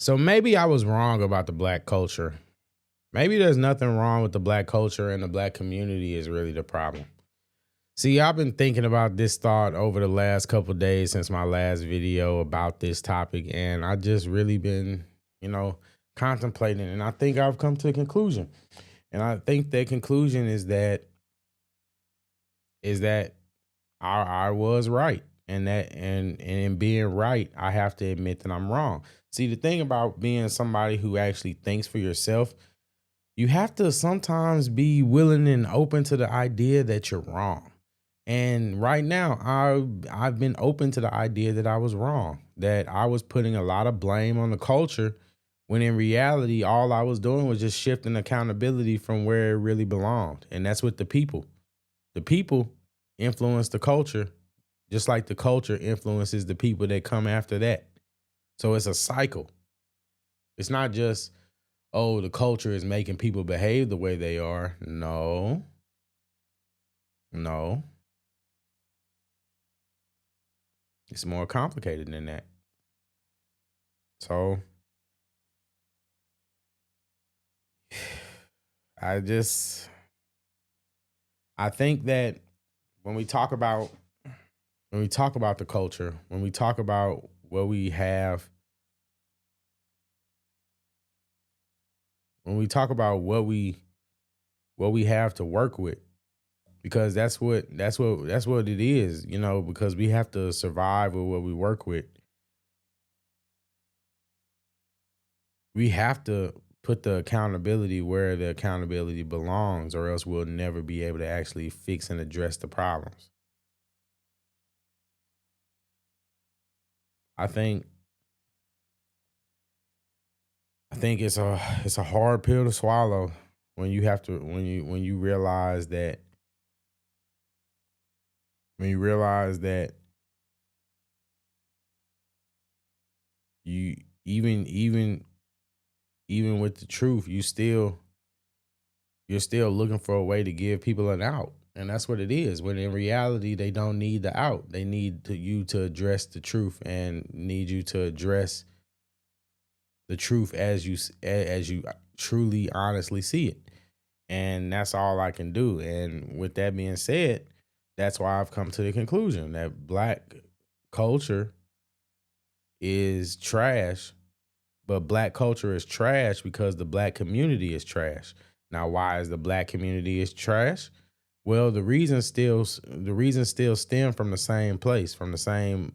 So maybe I was wrong about the black culture. Maybe there's nothing wrong with the black culture and the black community is really the problem. See, I've been thinking about this thought over the last couple of days since my last video about this topic, and I just really been, contemplating, and I think I've come to a conclusion. And I think the conclusion is that I was right. And in being right, I have to admit that I'm wrong. See, the thing about being somebody who actually thinks for yourself, you have to sometimes be willing and open to the idea that you're wrong. And right now, I've been open to the idea that I was wrong, that I was putting a lot of blame on the culture, when in reality, all I was doing was just shifting accountability from where it really belonged. And that's with the people. The people influence the culture, just like the culture influences the people that come after that. So it's a cycle. It's not just, oh, the culture is making people behave the way they are. No. It's more complicated than that. So I think that when we talk about the culture, when we talk about what we have, when we talk about what we have to work with, because that's what it is, because we have to survive with what we work with. We have to put the accountability where the accountability belongs, or else we'll never be able to actually fix and address the problems. I think it's a hard pill to swallow when you realize that you even with the truth, you're still looking for a way to give people an out. And that's what it is. When in reality, they don't need the out. They need you to address the truth, and need you to address the truth as you truly, honestly see it. And that's all I can do. And with that being said, that's why I've come to the conclusion that black culture is trash, but black culture is trash because the black community is trash. Now, why is the black community is trash? Well, the reason still stem from the same place, from the same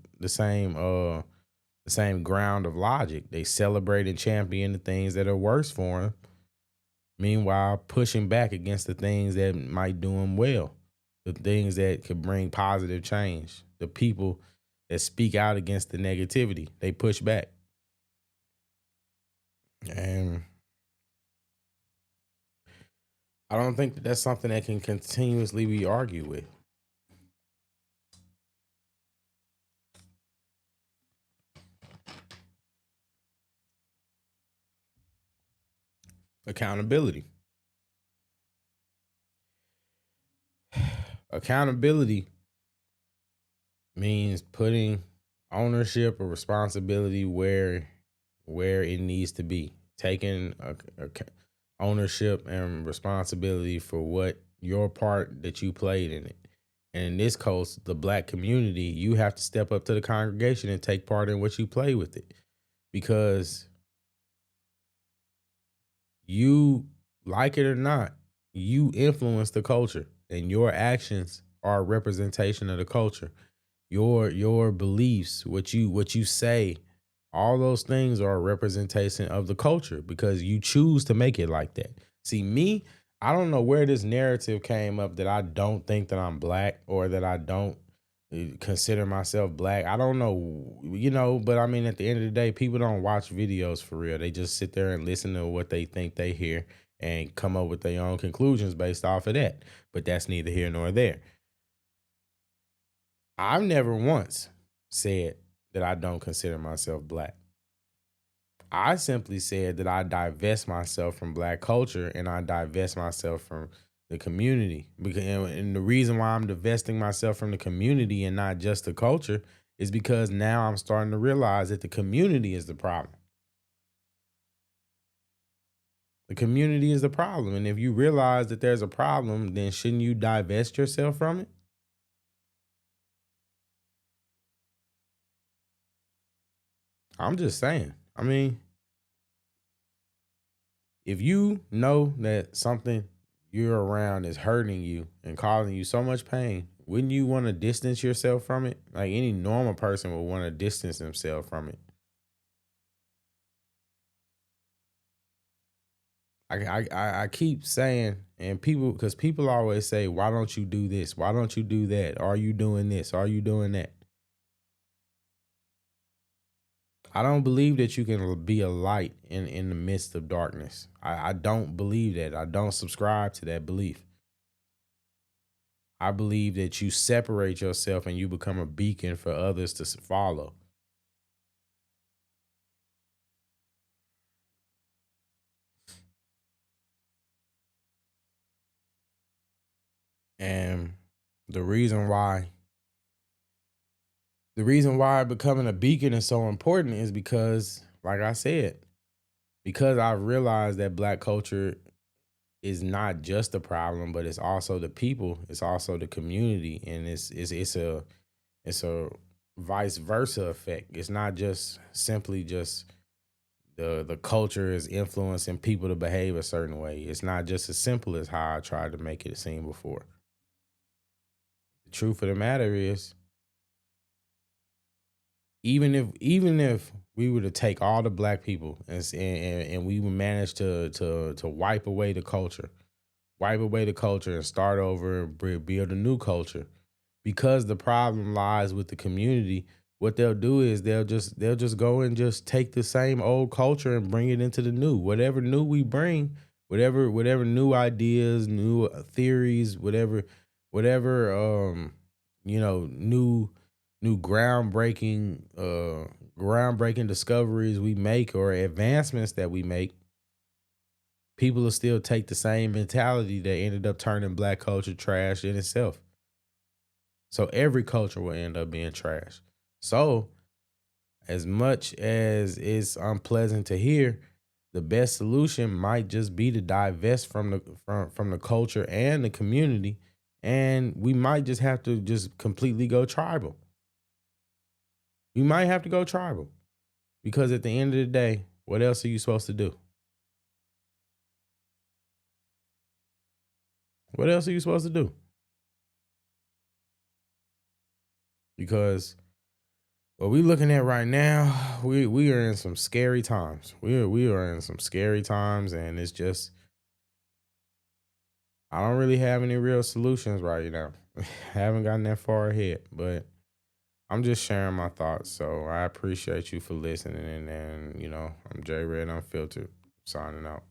ground of logic. They celebrate and champion the things that are worse for them, meanwhile pushing back against the things that might do them well, the things that could bring positive change. The people that speak out against the negativity, they push back. And I don't think that that's something that can continuously be argued with. Accountability. Accountability means putting ownership or responsibility where it needs to be. Taking ownership and responsibility for what your part that you played in it. And in this case, the black community, you have to step up to the congregation and take part in what you play with it. Because you, like it or not, you influence the culture, and your actions are a representation of the culture. Your beliefs, what you say, all those things are a representation of the culture because you choose to make it like that. See, me, I don't know where this narrative came up that I don't think that I'm black, or that I don't consider myself black. I don't know, but I mean, at the end of the day, people don't watch videos for real. They just sit there and listen to what they think they hear and come up with their own conclusions based off of that. But that's neither here nor there. I've never once said that I don't consider myself black. I simply said that I divest myself from black culture, and I divest myself from the community. And the reason why I'm divesting myself from the community and not just the culture is because now I'm starting to realize that the community is the problem. The community is the problem. And if you realize that there's a problem, then shouldn't you divest yourself from it? I'm just saying. I mean, if you know that something you're around is hurting you and causing you so much pain, wouldn't you want to distance yourself from it? Like any normal person would want to distance themselves from it. I keep saying, and people, because people always say, why don't you do this? Why don't you do that? Are you doing this? Are you doing that? I don't believe that you can be a light in the midst of darkness. I don't believe that. I don't subscribe to that belief. I believe that you separate yourself and you become a beacon for others to follow. And the reason why becoming a beacon is so important is because, like I said, because I realized that Black culture is not just a problem, but it's also the people, it's also the community, and it's a vice versa effect. It's not just simply just the culture is influencing people to behave a certain way. It's not just as simple as how I tried to make it seem before. The truth of the matter is, even if we were to take all the Black people and we would manage to wipe away the culture, and start over and build a new culture, because the problem lies with the community. What they'll do is they'll just go and just take the same old culture and bring it into the new. Whatever new we bring, whatever new ideas, new theories, whatever new groundbreaking discoveries we make or advancements that we make, people will still take the same mentality that ended up turning Black culture trash in itself. So every culture will end up being trash. So as much as it's unpleasant to hear, the best solution might just be to divest from the culture and the community, and we might just have to just completely go tribal. We might have to go tribal, because at the end of the day, what else are you supposed to do? What else are you supposed to do? Because what we're looking at right now, we are in some scary times. We are in some scary times, and it's just, I don't really have any real solutions right now. Haven't gotten that far ahead, but I'm just sharing my thoughts. So I appreciate you for listening, and I'm JayyRedd Unfiltered, signing out.